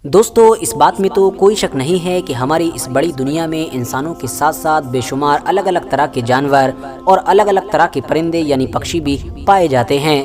دوستو اس بات میں تو کوئی شک نہیں ہے کہ ہماری اس بڑی دنیا میں انسانوں کے ساتھ ساتھ بے شمار الگ الگ طرح کے جانور اور الگ الگ طرح کے پرندے یعنی پکشی بھی پائے جاتے ہیں۔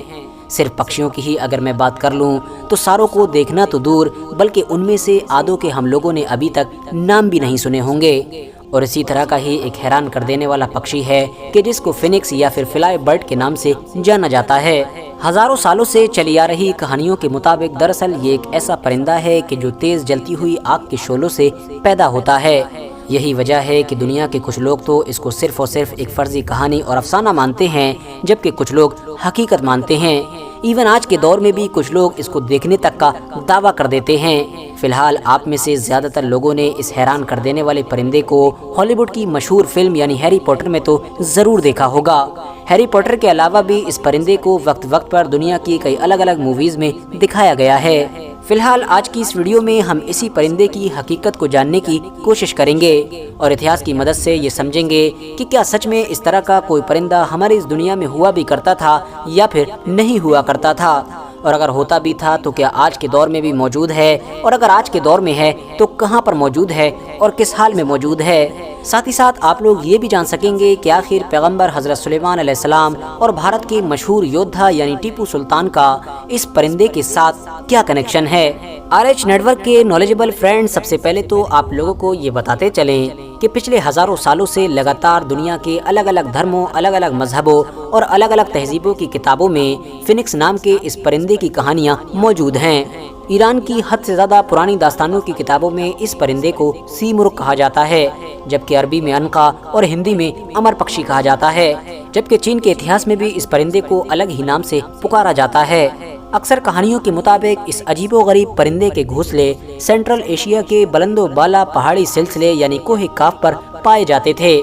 صرف پکشیوں کی ہی اگر میں بات کر لوں تو ساروں کو دیکھنا تو دور بلکہ ان میں سے آدھوں کے ہم لوگوں نے ابھی تک نام بھی نہیں سنے ہوں گے۔ اور اسی طرح کا ہی ایک حیران کر دینے والا پکشی ہے کہ جس کو فینکس یا پھر فلائی برڈ کے نام سے جانا جاتا ہے۔ ہزاروں سالوں سے چلی آ رہی کہانیوں کے مطابق دراصل یہ ایک ایسا پرندہ ہے کہ جو تیز جلتی ہوئی آگ کے شعلوں سے پیدا ہوتا ہے۔ یہی وجہ ہے کہ دنیا کے کچھ لوگ تو اس کو صرف اور صرف ایک فرضی کہانی اور افسانہ مانتے ہیں، جبکہ کچھ لوگ حقیقت مانتے ہیں۔ ایون آج کے دور میں بھی کچھ لوگ اس کو دیکھنے تک کا دعویٰ کر دیتے ہیں۔ فی الحال آپ میں سے زیادہ تر لوگوں نے اس حیران کر دینے والے پرندے کو ہالی ووڈ کی مشہور فلم یعنی ہیری پوٹر میں تو ضرور دیکھا ہوگا۔ ہیری پوٹر کے علاوہ بھی اس پرندے کو وقت وقت پر دنیا کی کئی الگ الگ موویز میں دکھایا گیا ہے۔ فی الحال آج کی اس ویڈیو میں ہم اسی پرندے کی حقیقت کو جاننے کی کوشش کریں گے اور اتہاس کی مدد سے یہ سمجھیں گے کہ کیا سچ میں اس طرح کا کوئی پرندہ ہماری اس دنیا میں ہوا بھی کرتا تھا یا پھر نہیں ہوا کرتا تھا، اور اگر ہوتا بھی تھا تو کیا آج کے دور میں بھی موجود ہے، اور اگر آج کے دور میں ہے تو کہاں پر موجود ہے اور کس حال میں موجود ہے۔ ساتھ ہی ساتھ آپ لوگ یہ بھی جان سکیں گے کہ آخر پیغمبر حضرت سلیمان علیہ السلام اور بھارت کے مشہور یودھا یعنی ٹیپو سلطان کا اس پرندے کے ساتھ کیا کنیکشن ہے۔ RH نیٹ ورک کے نالجبل فرینڈ، سب سے پہلے تو آپ لوگوں کو یہ بتاتے چلیں کہ پچھلے ہزاروں سالوں سے لگاتار دنیا کے الگ الگ دھرموں، الگ الگ مذہبوں اور الگ الگ تہذیبوں کی کتابوں میں فینکس نام کے اس پرندے کی کہانیاں موجود ہیں۔ ایران کی حد سے زیادہ پرانی داستانوں کی کتابوں میں اس پرندے کو سی مرغ کہا جاتا ہے، جبکہ عربی میں عنقا اور ہندی میں امر پکشی کہا جاتا ہے، جبکہ چین کے اتہاس میں بھی اس پرندے کو الگ ہی نام سے پکارا جاتا ہے۔ اکثر کہانیوں کے مطابق اس عجیب و غریب پرندے کے گھونسلے سینٹرل ایشیا کے بلند و بالا پہاڑی سلسلے یعنی کوہ کاف پر پائے جاتے تھے۔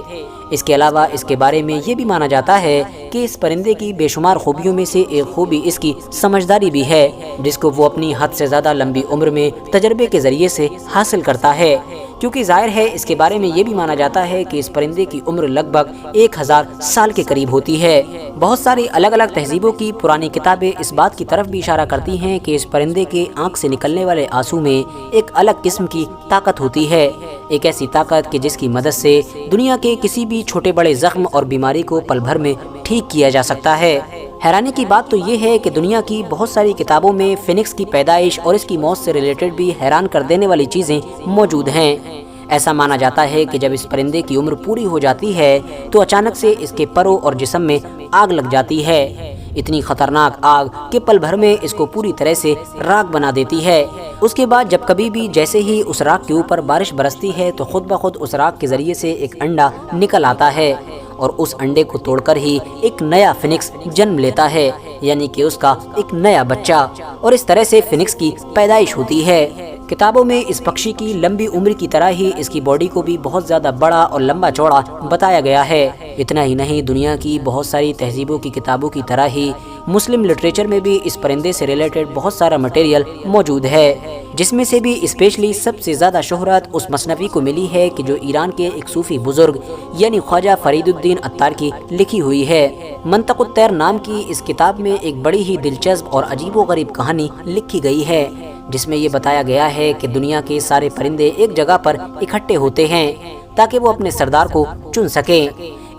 اس کے علاوہ اس کے بارے میں یہ بھی مانا جاتا ہے کہ اس پرندے کی بے شمار خوبیوں میں سے ایک خوبی اس کی سمجھداری بھی ہے، جس کو وہ اپنی حد سے زیادہ لمبی عمر میں تجربے کے ذریعے سے حاصل کرتا ہے، کیونکہ ظاہر ہے اس کے بارے میں یہ بھی مانا جاتا ہے کہ اس پرندے کی عمر لگ بھگ 1000 سال کے قریب ہوتی ہے۔ بہت ساری الگ الگ تہذیبوں کی پرانی کتابیں اس بات کی طرف بھی اشارہ کرتی ہیں کہ اس پرندے کے آنکھ سے نکلنے والے آنسو میں ایک الگ قسم کی طاقت ہوتی ہے، ایک ایسی طاقت کہ جس کی مدد سے دنیا کے کسی بھی چھوٹے بڑے زخم اور بیماری کو پل بھر میں ٹھیک کیا جا سکتا ہے۔ حیرانی کی بات تو یہ ہے کہ دنیا کی بہت ساری کتابوں میں فینکس کی پیدائش اور اس کی موت سے ریلیٹڈ بھی حیران کر دینے والی چیزیں موجود ہیں۔ ایسا مانا جاتا ہے کہ جب اس پرندے کی عمر پوری ہو جاتی ہے تو اچانک سے اس کے پروں اور جسم میں آگ لگ جاتی ہے، اتنی خطرناک آگ کہ پل بھر میں اس کو پوری طرح سے راکھ بنا دیتی ہے۔ اس کے بعد جب کبھی بھی جیسے ہی اس راکھ کے اوپر بارش برستی ہے تو خود بخود اس راکھ کے ذریعے سے ایک انڈا نکل آتا ہے، اور اس انڈے کو توڑ کر ہی ایک نیا فینکس جنم لیتا ہے، یعنی کہ اس کا ایک نیا بچہ، اور اس طرح سے فینکس کی پیدائش ہوتی ہے۔ کتابوں میں اس پکشی کی لمبی عمر کی طرح ہی اس کی باڈی کو بھی بہت زیادہ بڑا اور لمبا چوڑا بتایا گیا ہے۔ اتنا ہی نہیں، دنیا کی بہت ساری تہذیبوں کی کتابوں کی طرح ہی مسلم لٹریچر میں بھی اس پرندے سے ریلیٹڈ بہت سارا مٹیریل موجود ہے، جس میں سے بھی اسپیشلی سب سے زیادہ شہرت اس مثنوی کو ملی ہے کہ جو ایران کے ایک صوفی بزرگ یعنی خواجہ فرید الدین عطار کی لکھی ہوئی ہے۔ منطق الطیر نام کی اس کتاب میں ایک بڑی ہی دلچسپ اور عجیب و غریب کہانی لکھی گئی ہے، جس میں یہ بتایا گیا ہے کہ دنیا کے سارے پرندے ایک جگہ پر اکٹھے ہوتے ہیں تاکہ وہ اپنے سردار کو چن سکیں۔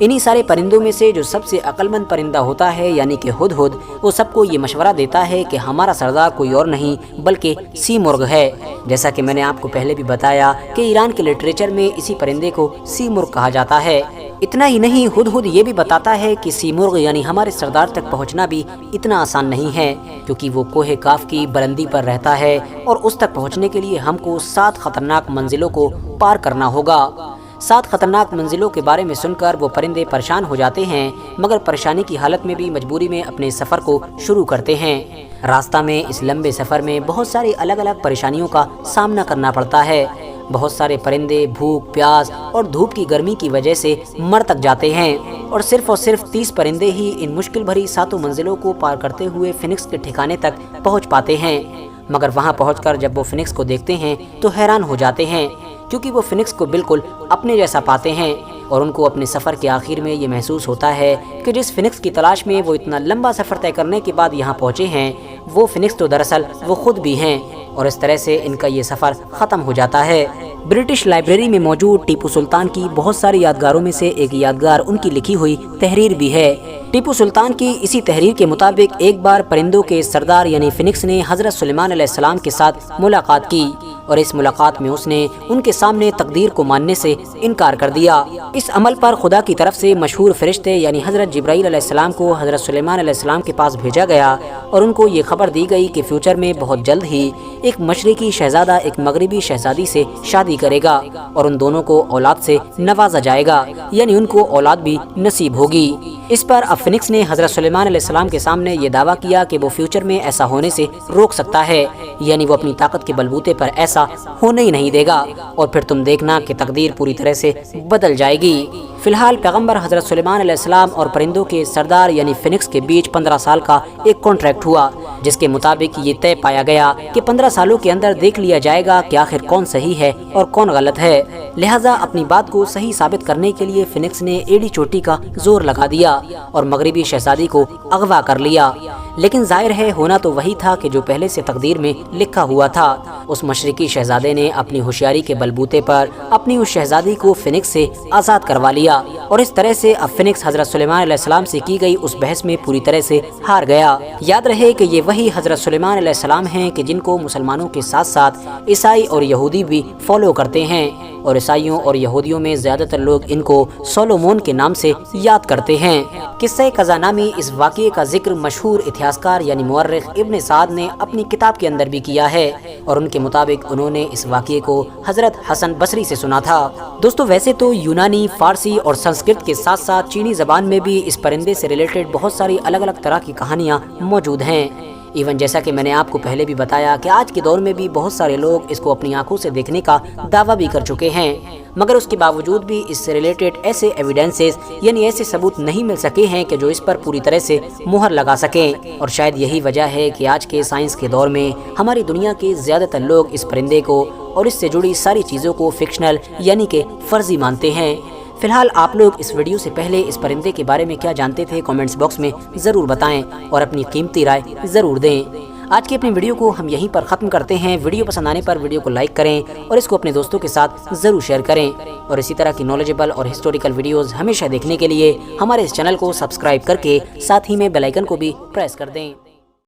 انہی سارے پرندوں میں سے جو سب سے عقل مند پرندہ ہوتا ہے یعنی کہ ہدہد، وہ سب کو یہ مشورہ دیتا ہے کہ ہمارا سردار کوئی اور نہیں بلکہ سی مرغ ہے۔ جیسا کہ میں نے آپ کو پہلے بھی بتایا کہ ایران کے لٹریچر میں اسی پرندے کو سی مرغ کہا جاتا ہے۔ اتنا ہی نہیں، ہدہد یہ بھی بتاتا ہے کہ سی مرغ یعنی ہمارے سردار تک پہنچنا بھی اتنا آسان نہیں ہے، کیونکہ وہ کوہ کاف کی بلندی پر رہتا ہے اور اس تک پہنچنے کے لیے ہم کو 7 خطرناک منزلوں کو پار کرنا ہوگا۔ 7 خطرناک منزلوں کے بارے میں سن کر وہ پرندے پریشان ہو جاتے ہیں، مگر پریشانی کی حالت میں بھی مجبوری میں اپنے سفر کو شروع کرتے ہیں۔ راستہ میں اس لمبے سفر میں بہت ساری الگ الگ پریشانیوں کا سامنا کرنا پڑتا ہے۔ بہت سارے پرندے بھوک، پیاس اور دھوپ کی گرمی کی وجہ سے مر تک جاتے ہیں، اور صرف 30 پرندے ہی ان مشکل بھری 7 منزلوں کو پار کرتے ہوئے فینکس کے ٹھکانے تک پہنچ پاتے ہیں۔ مگر وہاں پہنچ کر جب وہ فینکس کو دیکھتے ہیں تو حیران ہو جاتے ہیں، کیونکہ وہ فینکس کو بالکل اپنے جیسا پاتے ہیں، اور ان کو اپنے سفر کے آخر میں یہ محسوس ہوتا ہے کہ جس فینکس کی تلاش میں وہ اتنا لمبا سفر طے کرنے کے بعد یہاں پہنچے ہیں، وہ فینکس تو دراصل وہ خود بھی ہیں، اور اس طرح سے ان کا یہ سفر ختم ہو جاتا ہے۔ برٹش لائبریری میں موجود ٹیپو سلطان کی بہت ساری یادگاروں میں سے ایک یادگار ان کی لکھی ہوئی تحریر بھی ہے۔ ٹیپو سلطان کی اسی تحریر کے مطابق ایک بار پرندوں کے سردار یعنی فینکس نے حضرت سلیمان علیہ السلام کے ساتھ ملاقات کی، اور اس ملاقات میں اس نے ان کے سامنے تقدیر کو ماننے سے انکار کر دیا۔ اس عمل پر خدا کی طرف سے مشہور فرشتے یعنی حضرت جبرائیل علیہ السلام کو حضرت سلیمان علیہ السلام کے پاس بھیجا گیا، اور ان کو یہ خبر دی گئی کہ فیوچر میں بہت جلد ہی ایک مشرقی شہزادہ ایک مغربی شہزادی سے شادی کرے گا، اور ان دونوں کو اولاد سے نوازا جائے گا، یعنی ان کو اولاد بھی نصیب ہوگی۔ اس پر اب فینکس نے حضرت سلیمان علیہ السلام کے سامنے یہ دعویٰ کیا کہ وہ فیوچر میں ایسا ہونے سے روک سکتا ہے، یعنی وہ اپنی طاقت کے بلبوتے پر ایسا ہونے ہی نہیں دے گا، اور پھر تم دیکھنا کہ تقدیر پوری طرح سے بدل جائے گی۔ فی الحال پیغمبر حضرت سلیمان علیہ السلام اور پرندوں کے سردار یعنی فینکس کے بیچ 15 سال کا ایک کانٹریکٹ ہوا، جس کے مطابق یہ طے پایا گیا کہ 15 سالوں کے اندر دیکھ لیا جائے گا کہ آخر کون صحیح ہے اور کون غلط ہے۔ لہٰذا اپنی بات کو صحیح ثابت کرنے کے لیے فینکس نے ایڑی چوٹی کا زور لگا دیا اور مغربی شہزادی کو اغوا کر لیا، لیکن ظاہر ہے ہونا تو وہی تھا کہ جو پہلے سے تقدیر میں لکھا ہوا تھا۔ اس مشرقی شہزادے نے اپنی ہوشیاری کے بلبوتے پر اپنی اس شہزادی کو فینکس سے آزاد کروا لیا، اور اس طرح سے اب فینکس حضرت سلیمان علیہ السلام سے کی گئی اس بحث میں پوری طرح سے ہار گیا۔ یاد رہے کہ یہ وہی حضرت سلیمان علیہ السلام ہیں کہ جن کو مسلمانوں کے ساتھ ساتھ عیسائی اور یہودی بھی فالو کرتے ہیں، اور عیسائیوں اور یہودیوں میں زیادہ تر لوگ ان کو سولومون کے نام سے یاد کرتے ہیں۔ قصہ قزح نامی اس واقعے کا ذکر مشہور اتہاسکار یعنی مورخ ابن سعد نے اپنی کتاب کے اندر بھی کیا ہے، اور ان کے مطابق انہوں نے اس واقعے کو حضرت حسن بصری سے سنا تھا۔ دوستو ویسے تو یونانی، فارسی اور سنسکرت کے ساتھ ساتھ چینی زبان میں بھی اس پرندے سے ریلیٹڈ بہت ساری الگ الگ طرح کی کہانیاں موجود ہیں۔ ایون جیسا کہ میں نے آپ کو پہلے بھی بتایا کہ آج کے دور میں بھی بہت سارے لوگ اس کو اپنی آنکھوں سے دیکھنے کا دعویٰ بھی کر چکے ہیں، مگر اس کے باوجود بھی اس سے ریلیٹڈ ایسے ایویڈنسز یعنی ایسے ثبوت نہیں مل سکے ہیں کہ جو اس پر پوری طرح سے مہر لگا سکیں، اور شاید یہی وجہ ہے کہ آج کے سائنس کے دور میں ہماری دنیا کے زیادہ تر لوگ اس پرندے کو اور اس سے جڑی ساری چیزوں کو فکشنل یعنی کہ فرضی مانتے ہیں۔ فی الحال آپ لوگ اس ویڈیو سے پہلے اس پرندے کے بارے میں کیا جانتے تھے کامنٹس باکس میں ضرور بتائیں، اور اپنی قیمتی رائے ضرور دیں۔ آج کی اپنی ویڈیو کو ہم یہیں پر ختم کرتے ہیں۔ ویڈیو پسند آنے پر ویڈیو کو لائک کریں اور اس کو اپنے دوستوں کے ساتھ ضرور شیئر کریں، اور اسی طرح کی نالجبل اور ہسٹوریکل ویڈیوز ہمیشہ دیکھنے کے لیے ہمارے اس چینل کو سبسکرائب کر کے ساتھ ہی میں بیل آئیکن کو بھی پریس کر دیں۔